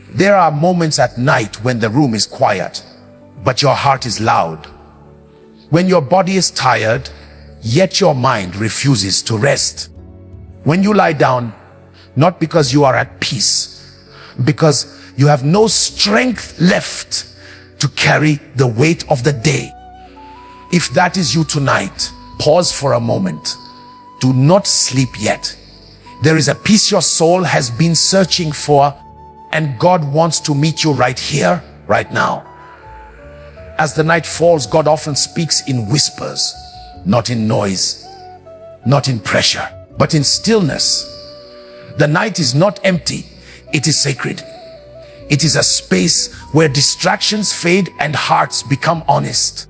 There are moments at night when the room is quiet, but your heart is loud. When your body is tired, yet your mind refuses to rest. When you lie down, not because you are at peace, because you have no strength left to carry the weight of the day. If that is you tonight, pause for a moment. Do not sleep yet. There is a peace your soul has been searching for, and God wants to meet you right here, right now. As the night falls, God often speaks in whispers, not in noise, not in pressure, but in stillness. The night is not empty, it is sacred. It is a space where distractions fade and hearts become honest.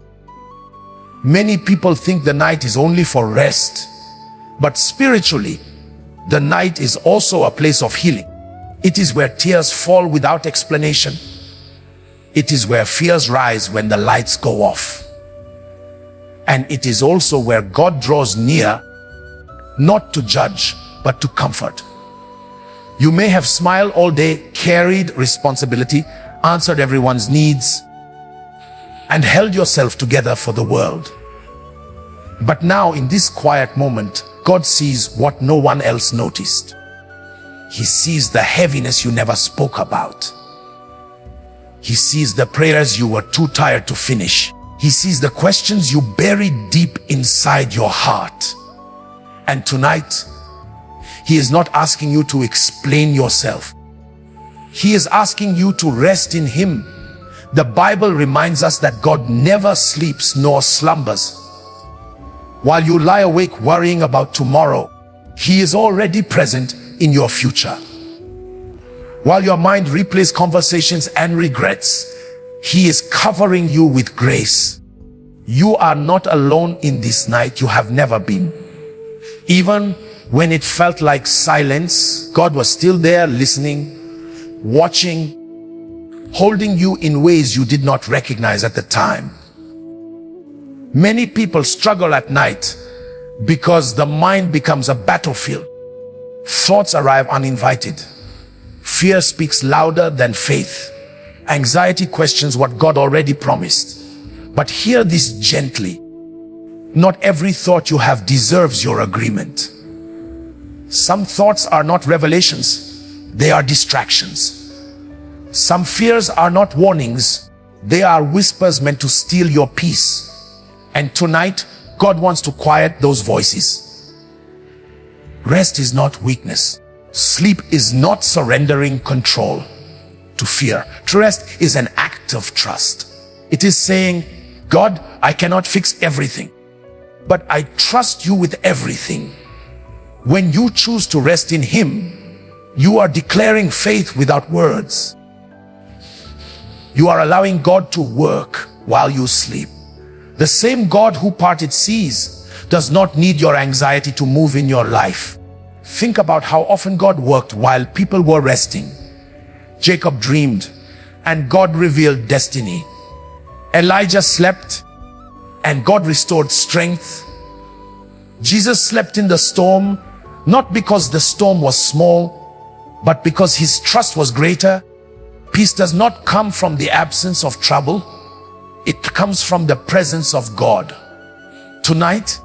Many people think the night is only for rest, but spiritually, the night is also a place of healing. It is where tears fall without explanation. It is where fears rise when the lights go off. And it is also where God draws near, not to judge, but to comfort. You may have smiled all day, carried responsibility, answered everyone's needs, and held yourself together for the world. But now, in this quiet moment, God sees what no one else noticed. He sees the heaviness you never spoke about. He sees the prayers you were too tired to finish. He sees the questions you buried deep inside your heart. And tonight, He is not asking you to explain yourself. He is asking you to rest in Him. The Bible reminds us that God never sleeps nor slumbers. While you lie awake worrying about tomorrow, He is already present in your future. While your mind replays conversations and regrets, He is covering you with grace. You are not alone in this night. You have never been. Even when it felt like silence, God was still there, listening, watching, holding you in ways you did not recognize at the time. Many people struggle at night because the mind becomes a battlefield. Thoughts arrive uninvited. Fear speaks louder than faith. Anxiety questions what God already promised. But hear this gently. Not every thought you have deserves your agreement. Some thoughts are not revelations, they are distractions. Some fears are not warnings, they are whispers meant to steal your peace. And tonight, God wants to quiet those voices. Rest is not weakness. Sleep is not surrendering control to fear. To rest is an act of trust. It is saying, God, I cannot fix everything, but I trust you with everything. When you choose to rest in Him, you are declaring faith without words. You are allowing God to work while you sleep. The same God who parted seas does not need your anxiety to move in your life. Think about how often God worked while people were resting. Jacob dreamed, and God revealed destiny. Elijah slept, and God restored strength. Jesus slept in the storm, not because the storm was small, but because His trust was greater. Peace does not come from the absence of trouble. It comes from the presence of God. Tonight,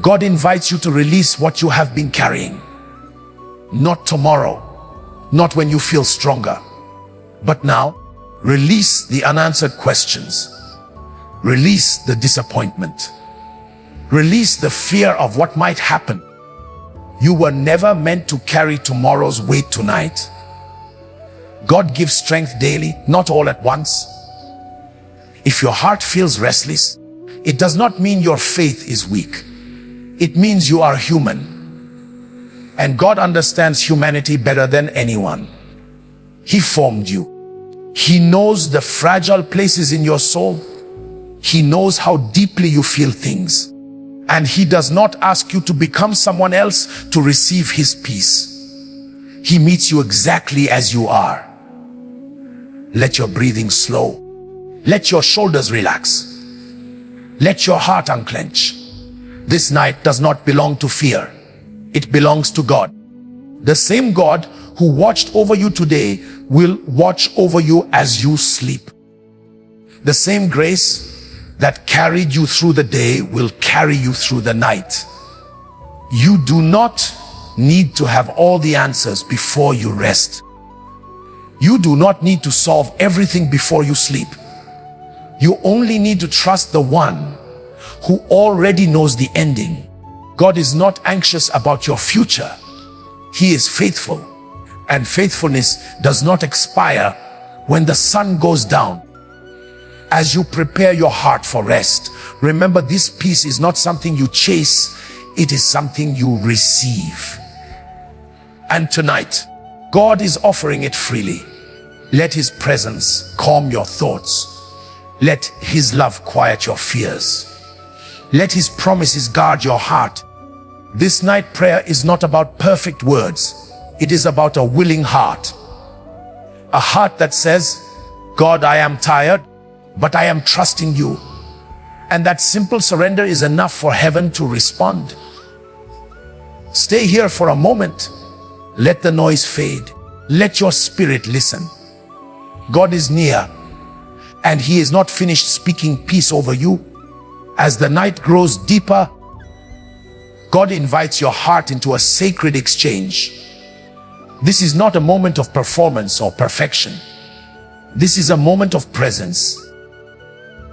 God invites you to release what you have been carrying. Not tomorrow, not when you feel stronger, but now. Release the unanswered questions. Release the disappointment. Release the fear of what might happen. You were never meant to carry tomorrow's weight tonight. God gives strength daily, not all at once. If your heart feels restless, it does not mean your faith is weak. It means you are human. And God understands humanity better than anyone. He formed you. He knows the fragile places in your soul. He knows how deeply you feel things. And He does not ask you to become someone else to receive His peace. He meets you exactly as you are. Let your breathing slow. Let your shoulders relax. Let your heart unclench. This night does not belong to fear. It belongs to God. The same God who watched over you today will watch over you as you sleep. The same grace that carried you through the day will carry you through the night. You do not need to have all the answers before you rest. You do not need to solve everything before you sleep. You only need to trust the one who already knows the ending. God is not anxious about your future. He is faithful, and faithfulness does not expire when the sun goes down. As you prepare your heart for rest, remember this peace is not something you chase, it is something you receive. And tonight, God is offering it freely. Let His presence calm your thoughts. Let His love quiet your fears. Let His promises guard your heart. This night prayer is not about perfect words. It is about a willing heart. A heart that says, God, I am tired, but I am trusting you. And that simple surrender is enough for heaven to respond. Stay here for a moment. Let the noise fade. Let your spirit listen. God is near, and He is not finished speaking peace over you. As the night grows deeper, God invites your heart into a sacred exchange. This is not a moment of performance or perfection. This is a moment of presence.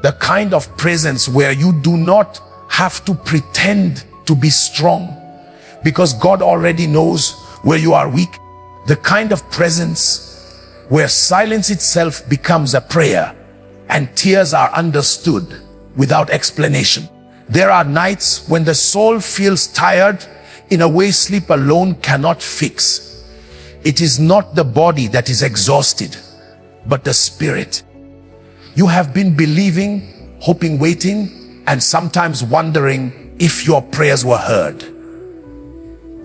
The kind of presence where you do not have to pretend to be strong, because God already knows where you are weak. The kind of presence where silence itself becomes a prayer and tears are understood without explanation. There are nights when the soul feels tired in a way sleep alone cannot fix. It is not the body that is exhausted, but the spirit. You have been believing, hoping, waiting, and sometimes wondering if your prayers were heard.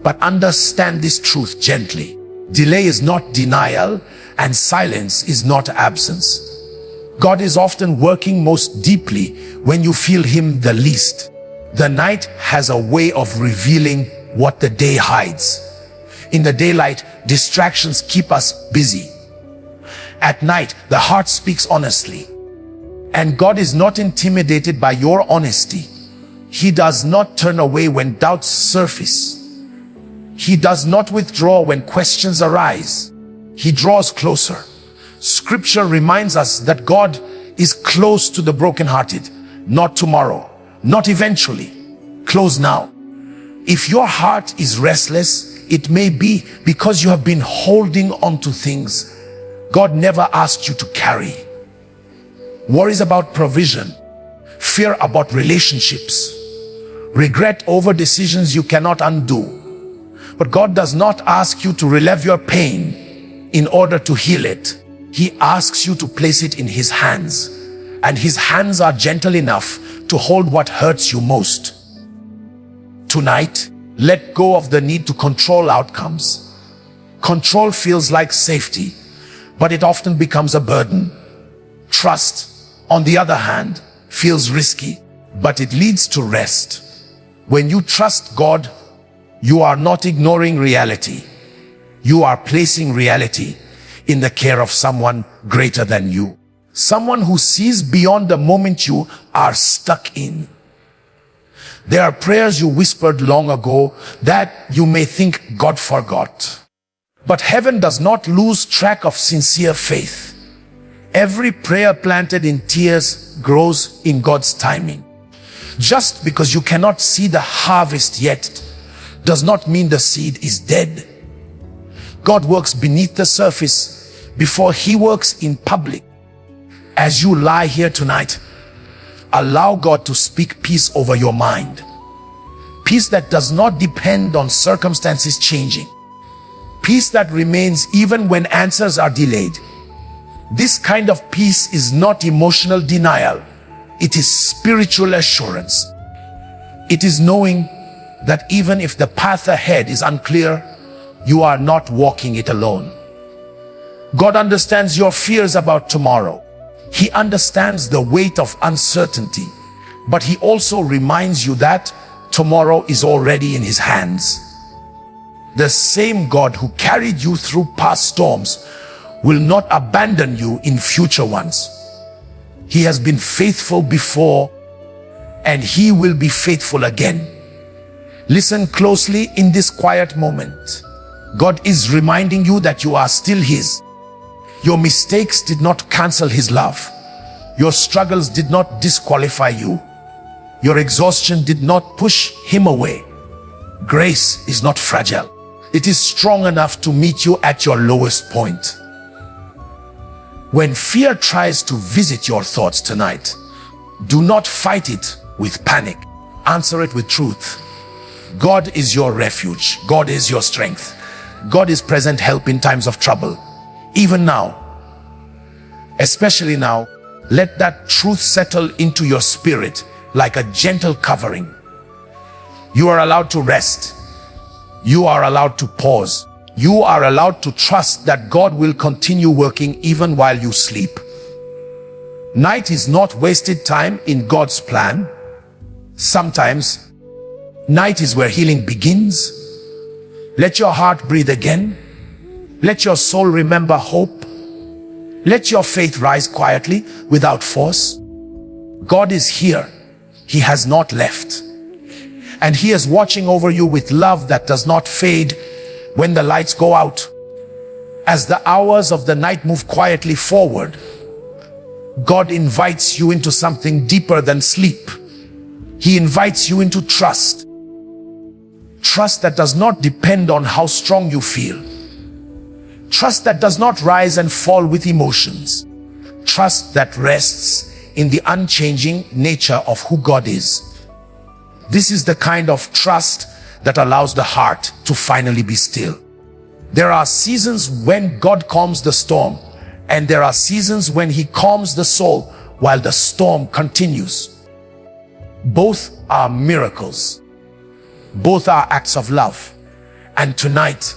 But understand this truth gently. Delay is not denial, and silence is not absence. God is often working most deeply when you feel Him the least. The night has a way of revealing what the day hides. In the daylight, distractions keep us busy. At night, the heart speaks honestly. And God is not intimidated by your honesty. He does not turn away when doubts surface. He does not withdraw when questions arise. He draws closer. Scripture reminds us that God is close to the brokenhearted, not tomorrow, not eventually, close now. If your heart is restless, it may be because you have been holding on to things God never asked you to carry. Worries about provision, fear about relationships, regret over decisions you cannot undo. But God does not ask you to relieve your pain in order to heal it. He asks you to place it in His hands, and His hands are gentle enough to hold what hurts you most. Tonight, let go of the need to control outcomes. Control feels like safety, but it often becomes a burden. Trust, on the other hand, feels risky, but it leads to rest. When you trust God, you are not ignoring reality. You are placing reality in the care of someone greater than you. Someone who sees beyond the moment you are stuck in. There are prayers you whispered long ago that you may think God forgot. But heaven does not lose track of sincere faith. Every prayer planted in tears grows in God's timing. Just because you cannot see the harvest yet does not mean the seed is dead. God works beneath the surface before He works in public. As you lie here tonight, allow God to speak peace over your mind. Peace that does not depend on circumstances changing. Peace that remains even when answers are delayed. This kind of peace is not emotional denial. It is spiritual assurance. It is knowing that even if the path ahead is unclear, you are not walking it alone. God understands your fears about tomorrow. He understands the weight of uncertainty, but He also reminds you that tomorrow is already in His hands. The same God who carried you through past storms will not abandon you in future ones. He has been faithful before, and he will be faithful again. Listen closely in this quiet moment. God is reminding you that you are still his. Your mistakes did not cancel his love. Your struggles did not disqualify you. Your exhaustion did not push him away. Grace is not fragile. It is strong enough to meet you at your lowest point. When fear tries to visit your thoughts tonight, do not fight it with panic. Answer it with truth. God is your refuge. God is your strength. God is present help in times of trouble. Even now, especially now, let that truth settle into your spirit like a gentle covering. You are allowed to rest. You are allowed to pause. You are allowed to trust that God will continue working even while you sleep. Night is not wasted time in God's plan. Sometimes, night is where healing begins. Let your heart breathe again. Let your soul remember hope. Let your faith rise quietly without force. God is here. He has not left. And he is watching over you with love that does not fade when the lights go out. As the hours of the night move quietly forward, God invites you into something deeper than sleep. He invites you into trust. Trust that does not depend on how strong you feel. Trust that does not rise and fall with emotions. Trust that rests in the unchanging nature of who God is. This is the kind of trust that allows the heart to finally be still. There are seasons when God calms the storm, and there are seasons when he calms the soul while the storm continues. Both are miracles. Both are acts of love. And tonight,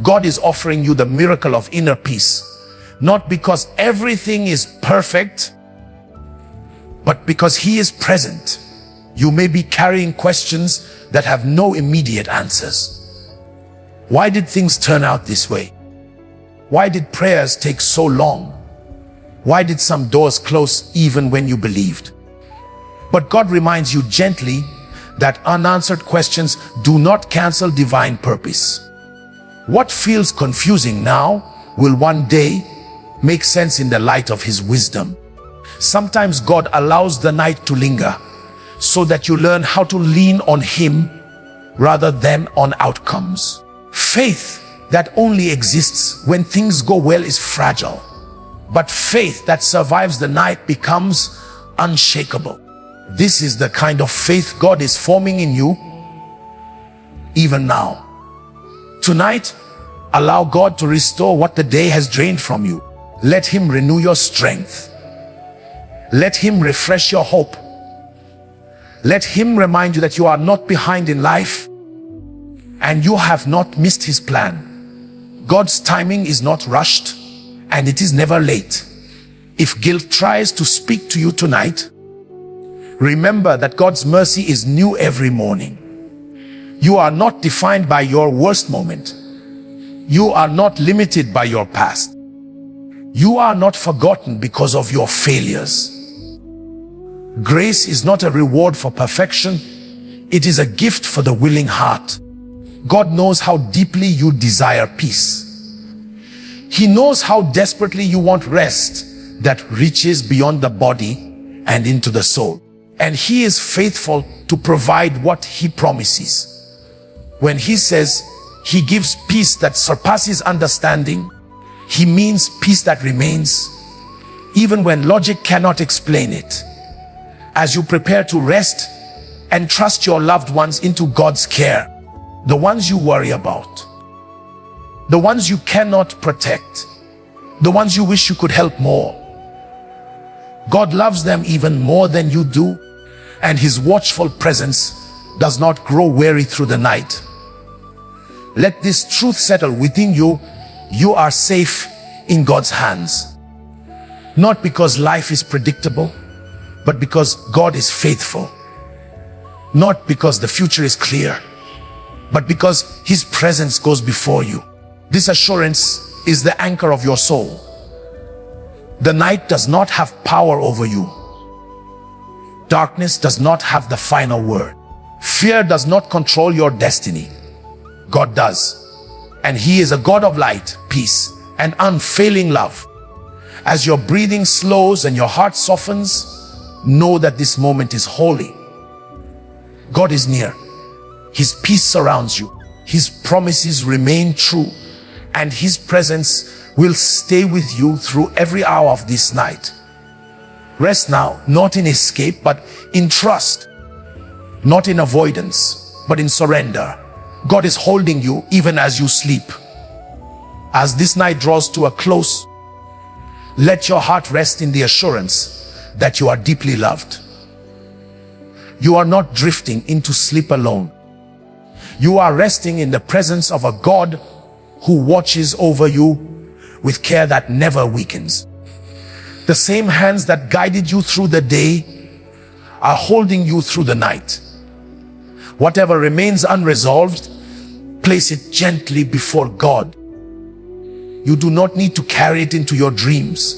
God is offering you the miracle of inner peace, not because everything is perfect, but because he is present. You may be carrying questions that have no immediate answers. Why did things turn out this way? Why did prayers take so long? Why did some doors close even when you believed? But God reminds you gently that unanswered questions do not cancel divine purpose. What feels confusing now will one day make sense in the light of his wisdom. Sometimes God allows the night to linger so that you learn how to lean on him rather than on outcomes. Faith that only exists when things go well is fragile, but faith that survives the night becomes unshakable. This is the kind of faith God is forming in you even now. Tonight, allow God to restore what the day has drained from you. Let him renew your strength. Let him refresh your hope. Let him remind you that you are not behind in life and you have not missed his plan. God's timing is not rushed and it is never late. If guilt tries to speak to you tonight, remember that God's mercy is new every morning. You are not defined by your worst moment. You are not limited by your past. You are not forgotten because of your failures. Grace is not a reward for perfection. It is a gift for the willing heart. God knows how deeply you desire peace. He knows how desperately you want rest that reaches beyond the body and into the soul. And he is faithful to provide what he promises. When he says he gives peace that surpasses understanding, he means peace that remains even when logic cannot explain it. As you prepare to rest and trust your loved ones into God's care, the ones you worry about, the ones you cannot protect, the ones you wish you could help more, God loves them even more than you do, and his watchful presence does not grow weary through the night. Let this truth settle within you. You are safe in God's hands. Not because life is predictable, but because God is faithful. Not because the future is clear, but because his presence goes before you. This assurance is the anchor of your soul. The night does not have power over you. Darkness does not have the final word. Fear does not control your destiny. God does. And he is a God of light, peace, and unfailing love. As your breathing slows and your heart softens, know that this moment is holy. God is near. His peace surrounds you. His promises remain true, and his presence will stay with you through every hour of this night. Rest now, not in escape, but in trust. Not in avoidance, but in surrender. God is holding you even as you sleep. As this night draws to a close, let your heart rest in the assurance that you are deeply loved. You are not drifting into sleep alone. You are resting in the presence of a God who watches over you with care that never weakens. The same hands that guided you through the day are holding you through the night. Whatever remains unresolved, place it gently before God. You do not need to carry it into your dreams.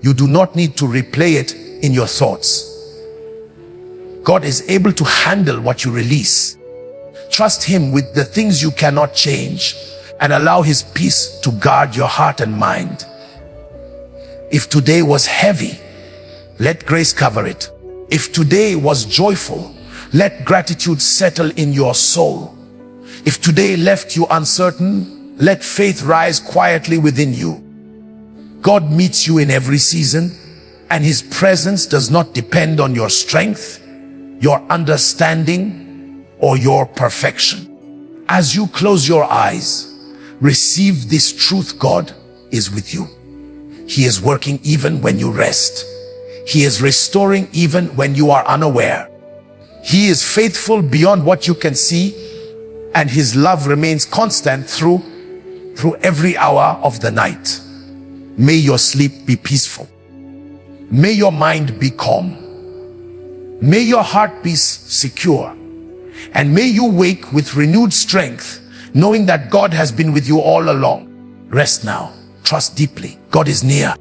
You do not need to replay it in your thoughts. God is able to handle what you release. Trust him with the things you cannot change, and allow his peace to guard your heart and mind. If today was heavy, let grace cover it. If today was joyful, let gratitude settle in your soul. If today left you uncertain, let faith rise quietly within you. God meets you in every season, and his presence does not depend on your strength, your understanding, or your perfection. As you close your eyes, receive this truth: God is with you. He is working even when you rest. He is restoring even when you are unaware. He is faithful beyond what you can see, and his love remains constant through every hour of the night. May your sleep be peaceful. May your mind be calm. May your heart be secure. And may you wake with renewed strength, knowing that God has been with you all along. Rest now. Trust deeply. God is near.